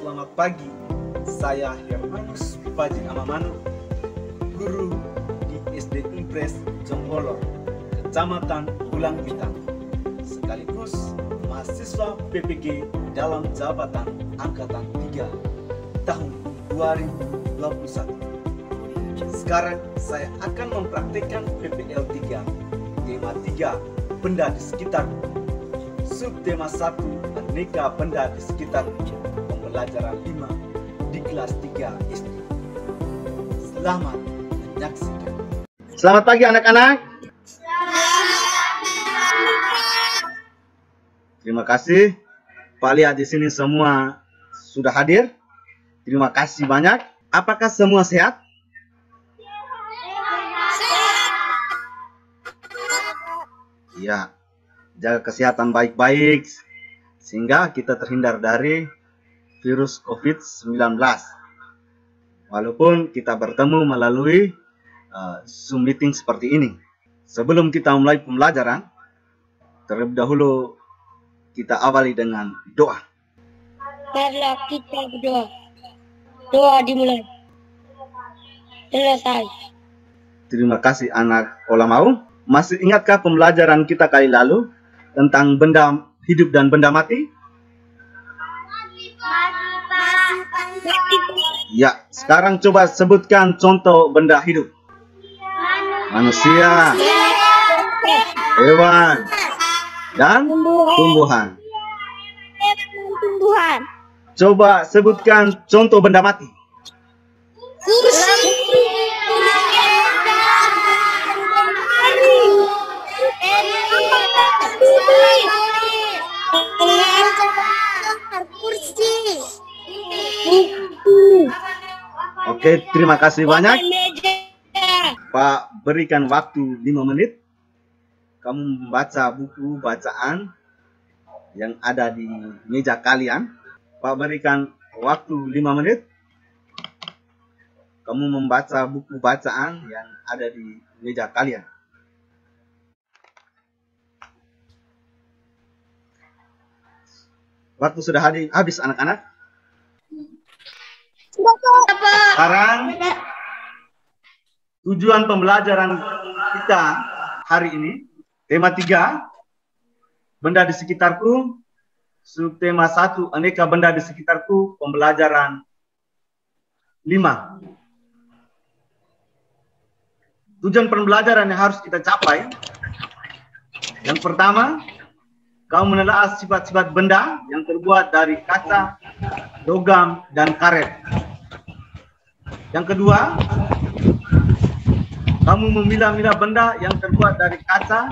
Selamat pagi, saya Hermanus Fajin Amamanu, guru di SD Impres Jonggolo, Kecamatan Pulang Bintang, sekaligus mahasiswa PPG dalam jabatan Angkatan 3 tahun 2021. Sekarang saya akan mempraktikkan PPL 3, tema 3, benda di sekitar. Subtema 1, aneka benda di sekitar. Pembelajaran 5 di kelas 3 SD. Selamat menyaksikan. Selamat pagi anak-anak. Terima kasih. Pak lihat di sini semua sudah hadir. Terima kasih banyak. Apakah semua sehat? Ya, jaga kesehatan baik-baik sehingga kita terhindar dari virus COVID-19. Walaupun kita bertemu melalui Zoom meeting seperti ini. Sebelum kita mulai pembelajaran, terlebih dahulu kita awali dengan doa. Marilah kita berdoa. Doa dimulai. Selesai. Terima kasih anak Olamau. Masih ingatkah pembelajaran kita kali lalu tentang benda hidup dan benda mati? Ya, sekarang coba sebutkan contoh benda hidup. Manusia, hewan, dan tumbuhan. Coba sebutkan contoh benda mati. Oke, terima kasih banyak. Pak berikan waktu 5 menit. Kamu membaca buku bacaan yang ada di meja kalian. Pak berikan waktu 5 menit. Kamu membaca buku bacaan yang ada di meja kalian. Waktu sudah habis anak-anak. Sekarang tujuan pembelajaran kita hari ini, tema 3, benda di sekitarku. Subtema 1, aneka benda di sekitarku, pembelajaran 5. Tujuan pembelajaran yang harus kita capai. Yang pertama, kamu menelaah sifat-sifat benda yang terbuat dari kaca, logam, dan karet. Yang kedua, kamu memilah-milah benda yang terbuat dari kaca.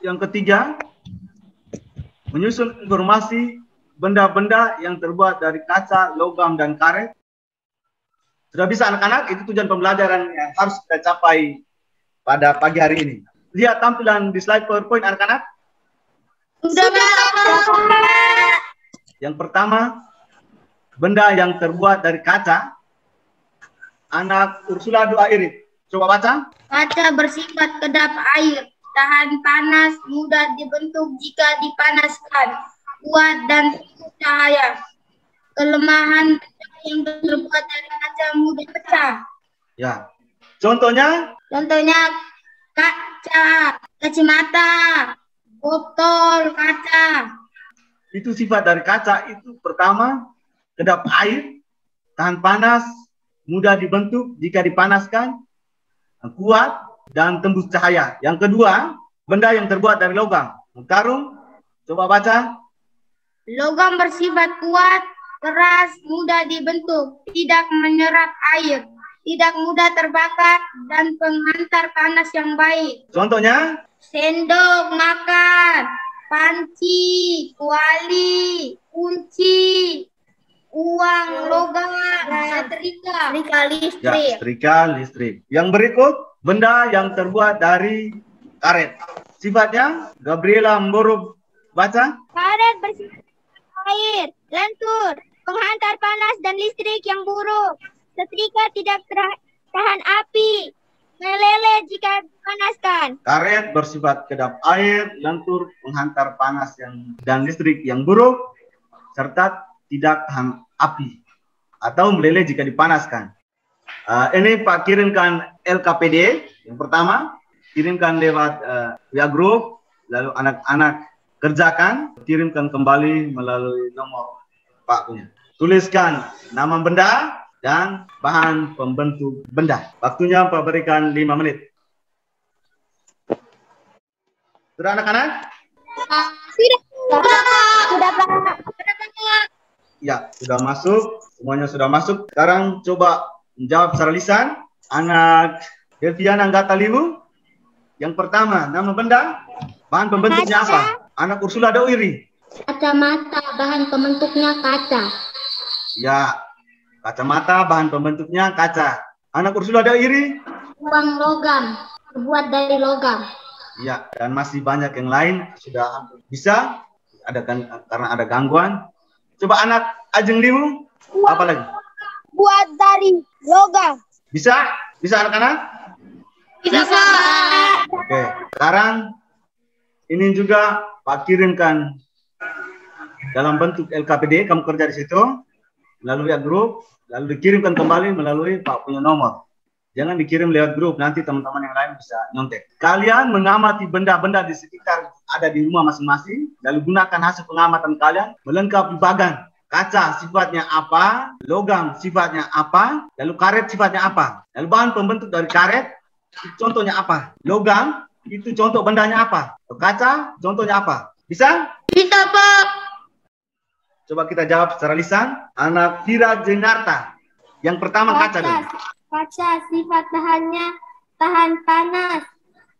Yang ketiga, menyusun informasi benda-benda yang terbuat dari kaca, logam, dan karet. Sudah bisa anak-anak? Itu tujuan pembelajaran yang harus kita capai pada pagi hari ini. Lihat tampilan di slide PowerPoint anak-anak. Sudah. Yang pertama, benda yang terbuat dari kaca. Anak Ursula doa irit. Coba baca. Kaca bersifat kedap air, tahan panas, mudah dibentuk jika dipanaskan, kuat dan tinggi cahaya. Kelemahan yang terbuat dari kaca mudah pecah. Ya. Contohnya? Contohnya kaca, kacamata, botol kaca. Itu sifat dari kaca itu pertama, kedap air, tahan panas, mudah dibentuk jika dipanaskan, kuat, dan tembus cahaya. Yang kedua, benda yang terbuat dari logam. Karung, coba baca. Logam bersifat kuat, keras, mudah dibentuk, tidak menyerap air, tidak mudah terbakar, dan penghantar panas yang baik. Contohnya? Sendok makan, panci, kuali, kunci, uang, logam, setrika listrik. Ya, setrika listrik. Yang berikut, benda yang terbuat dari karet. Sifatnya, Gabriela Mboro baca. Karet bersifat air, lentur, penghantar panas dan listrik yang buruk. Setrika tidak tahan api, meleleh jika dipanaskan. Karet bersifat kedap air, lentur, penghantar panas dan listrik yang buruk, serta tidak tahan api atau meleleh jika dipanaskan. Ini Pak kirimkan LKPD yang pertama, kirimkan lewat via grup, lalu anak-anak kerjakan, kirimkan kembali melalui nomor Pak punya. Tuliskan nama benda dan bahan pembentuk benda. Waktunya Pak berikan 5 menit. Sudah anak-anak? Sudah Pak. Ya, sudah masuk. Semuanya sudah masuk. Sekarang coba menjawab secara lisan. Anak Deviana Anggata-Liwu. Yang pertama, nama benda, bahan pembentuknya apa? Anak Ursula Dawiri. Kacamata, bahan pembentuknya kaca. Ya, kacamata, bahan pembentuknya kaca. Anak Ursula Dawiri. Uang logam, terbuat dari logam. Ya, dan masih banyak yang lain sudah hampir bisa. Karena ada gangguan. Coba anak Ajeng Liwu. Apa lagi? Buat dari logam. Bisa? Bisa anak-anak? Bisa Pak. Oke, sekarang ini juga Pak kirimkan dalam bentuk LKPD, kamu kerja di situ, lalu lihat grup, lalu dikirimkan kembali melalui Pak punya nomor. Jangan dikirim lewat grup, nanti teman-teman yang lain bisa nyontek. Kalian mengamati benda-benda di sekitar ada di rumah masing-masing, lalu gunakan hasil pengamatan kalian melengkapi bagan. Kaca sifatnya apa, logam sifatnya apa, lalu karet sifatnya apa. Lalu bahan pembentuk dari karet, contohnya apa? Logam, itu contoh bendanya apa? Kaca, contohnya apa? Bisa? Bisa Pak. Coba kita jawab secara lisan. Anak Fira Jenarta. Yang pertama kaca dulu. Kaca sifat bahannya tahan panas,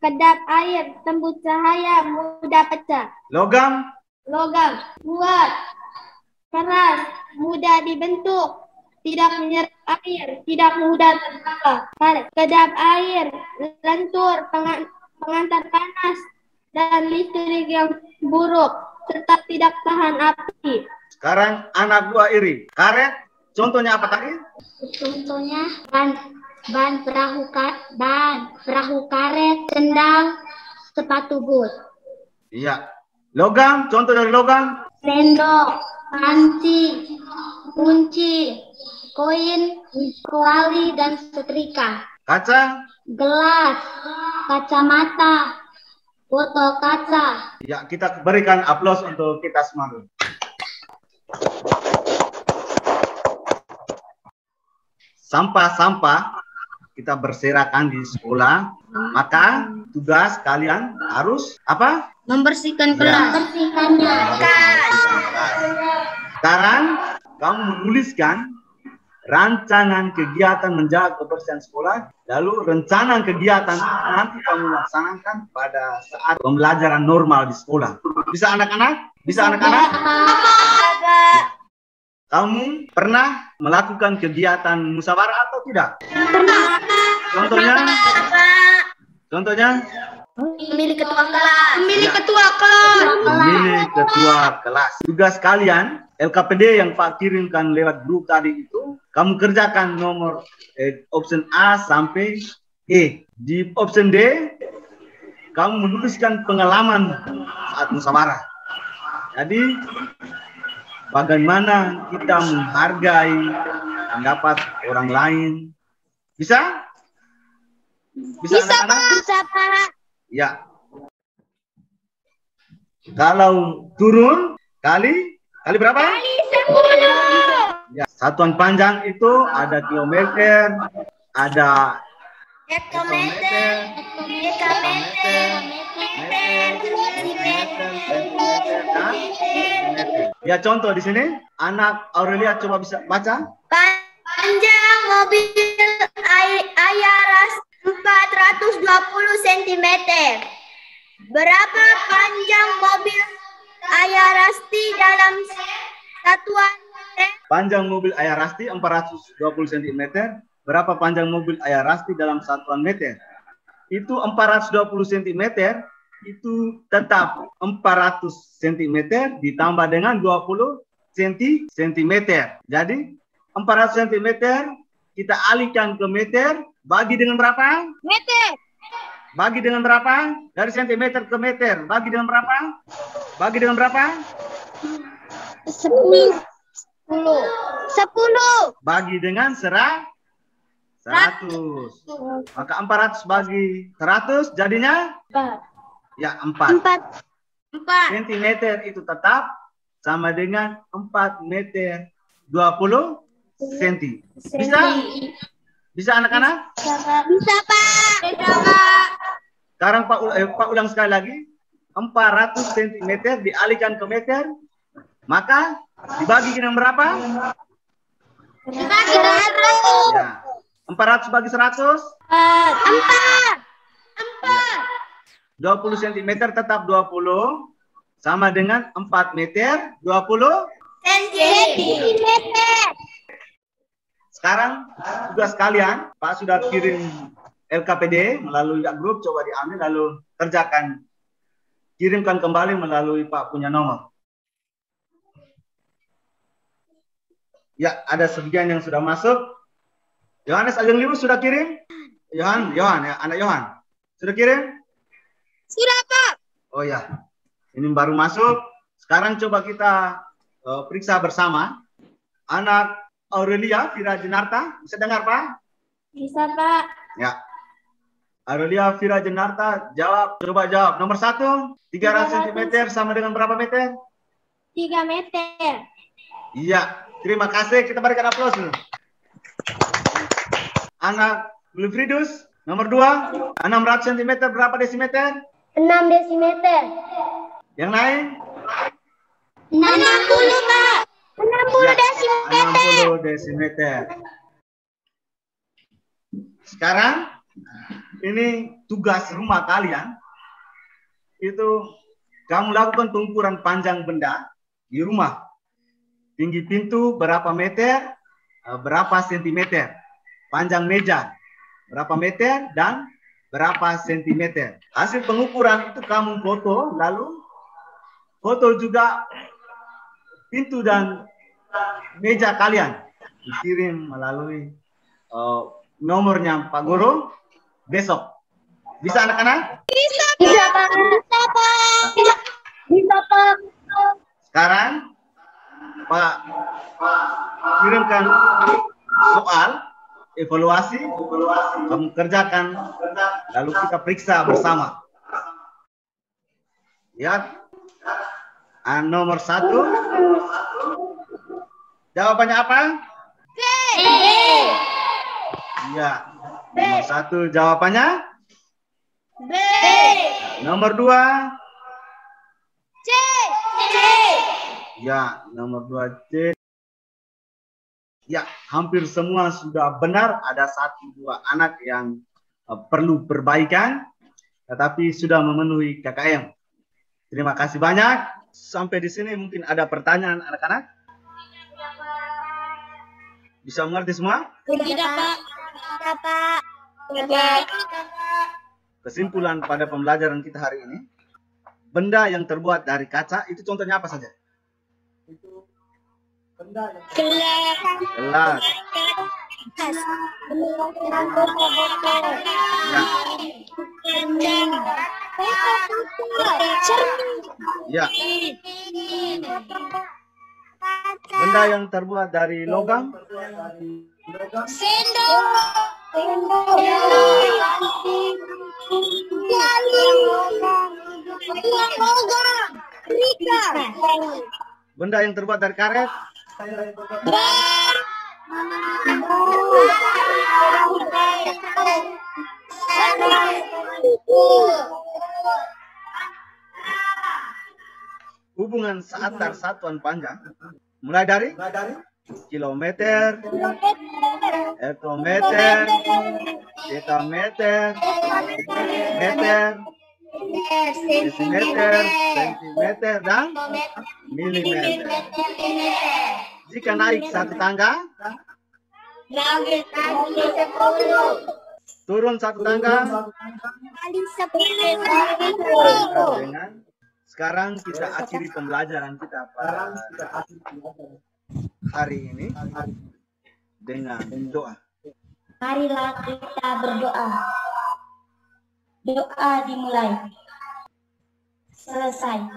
kedap air, tembus cahaya, mudah pecah. Logam. Logam kuat, keras, mudah dibentuk, tidak menyerap air, tidak mudah terbakar. Kedap air, lentur, pengantar panas, dan listrik yang buruk, serta tidak tahan api. Sekarang anak buah iri. Karet, contohnya apa tadi? Contohnya ban perahu karet, sendal, sepatu boot. Iya. Logam, contoh dari logam. Sendok, panci, kunci, koin, kuali, dan setrika. Kaca. Gelas, kacamata, botol kaca. Ya, kita berikan aplaus untuk kita semua dulu. Sampah-sampah kita berserakan di sekolah, maka tugas kalian harus apa? Membersihkan kelas. Membersihkannya. Sekarang kamu menuliskan rancangan kegiatan menjaga kebersihan sekolah, lalu rencana kegiatan nanti kamu laksanakan pada saat pembelajaran normal di sekolah. Bisa anak-anak? Bisa anak-anak? Kamu pernah melakukan kegiatan musyawarah atau tidak? Contohnya? Contohnya? Memilih ketua kelas. Memilih ketua kelas. Memilih ketua kelas. Tugas kalian, LKPD yang Pak kirimkan lewat grup tadi itu, kamu kerjakan nomor option A sampai E. Di option D, kamu menuliskan pengalaman saat musyawarah. Jadi, bagaimana kita menghargai pendapat orang lain. Bisa? Bisa Pak. Bisa Pak. Ya. Kalau turun kali berapa? Kali 10. Ya, satuan panjang itu ada kilometer, ada Hektometer, ya, contoh di sini anak Aurelia coba bisa baca. Panjang mobil Ayaras 420 cm. Berapa panjang mobil Ayarasti dalam satuan meter? Panjang mobil Ayarasti 420 cm. Berapa panjang mobil Ayarasti dalam satuan meter? Itu 420 cm, itu tetap 400 cm ditambah dengan 20 cm. Jadi 400 cm kita alihkan ke meter, bagi dengan berapa? Meter. Bagi dengan berapa? Dari cm ke meter, bagi dengan berapa? Bagi dengan berapa? 10. 10. Bagi dengan 100. Maka 400 bagi 100 jadinya? Ya, 4. 4. Sentimeter itu tetap sama dengan 4 meter 20 senti. Bisa? Bisa anak-anak? Bisa, Pak. Bisa, Pak. Sekarang Pak ulang sekali lagi. 400 cm dialihkan ke meter. Maka dibagi dengan berapa? Dibagi dengan 100. Ya. 400 bagi 100? 4. 20 cm tetap 20. Sama dengan 4 meter 20 Sentimeter. Sekarang tugas kalian, Pak sudah kirim LKPD melalui grup, coba diambil lalu kerjakan. Kirimkan kembali melalui Pak punya nomor. Ya, ada sebagian yang sudah masuk. Yohanes Ajeng Libu sudah kirim? Yohan ya, anak Yohan. Sudah kirim? Sudah, Pak. Oh ya, ini baru masuk. Sekarang coba kita periksa bersama. Anak Aurelia Fira Jenarta, bisa dengar Pak? Bisa, Pak. Ya. Aurelia Fira Jenarta, jawab, coba jawab. Nomor 1, 300 cm sama dengan berapa meter? 3 meter. Iya, terima kasih. Kita berikan aplaus dulu. Anak Wilfridus, nomor 2, 600 cm berapa desimeter? 6 desimeter. Yang lain? 60, Pak. 60 Ya, desimeter. 60 desimeter. Sekarang ini tugas rumah kalian. Itu kamu lakukan pengukuran panjang benda di rumah. Tinggi pintu berapa meter, berapa sentimeter. Panjang meja berapa meter dan berapa sentimeter. Hasil pengukuran itu kamu foto, lalu foto juga pintu dan meja kalian. Dikirim melalui nomornya Pak Guru besok. Bisa anak-anak? Bisa, Pak. Bisa, Pak. Bisa, Pak. Sekarang Pak kirimkan soal evaluasi, kamu kerjakan, lalu kita periksa bersama. Lihat, nomor 1, jawabannya apa? B. Iya, nomor 1 jawabannya B. nomor 2. C. Ya, nomor 2 C. Ya, hampir semua sudah benar. Ada 1-2 anak yang perlu perbaikan, tetapi sudah memenuhi KKM. Terima kasih banyak. Sampai di sini mungkin ada pertanyaan anak-anak? Bisa mengerti semua? Tidak, Pak. Tidak, Pak. Kesimpulan pada pembelajaran kita hari ini, benda yang terbuat dari kaca itu contohnya apa saja? Gelas. Ya. Benda yang terbuat dari logam? Sendok. Benda yang terbuat dari karet? Hubungan seantar satuan panjang mulai dari kilometer, hektometer, dekameter, meter, desimeter, sentimeter, dan milimeter. Jika naik satu tangga, turun satu tangga, dengan sekarang kita akhiri pembelajaran kita pada hari ini dengan doa. Marilah kita berdoa. Doa dimulai. Selesai.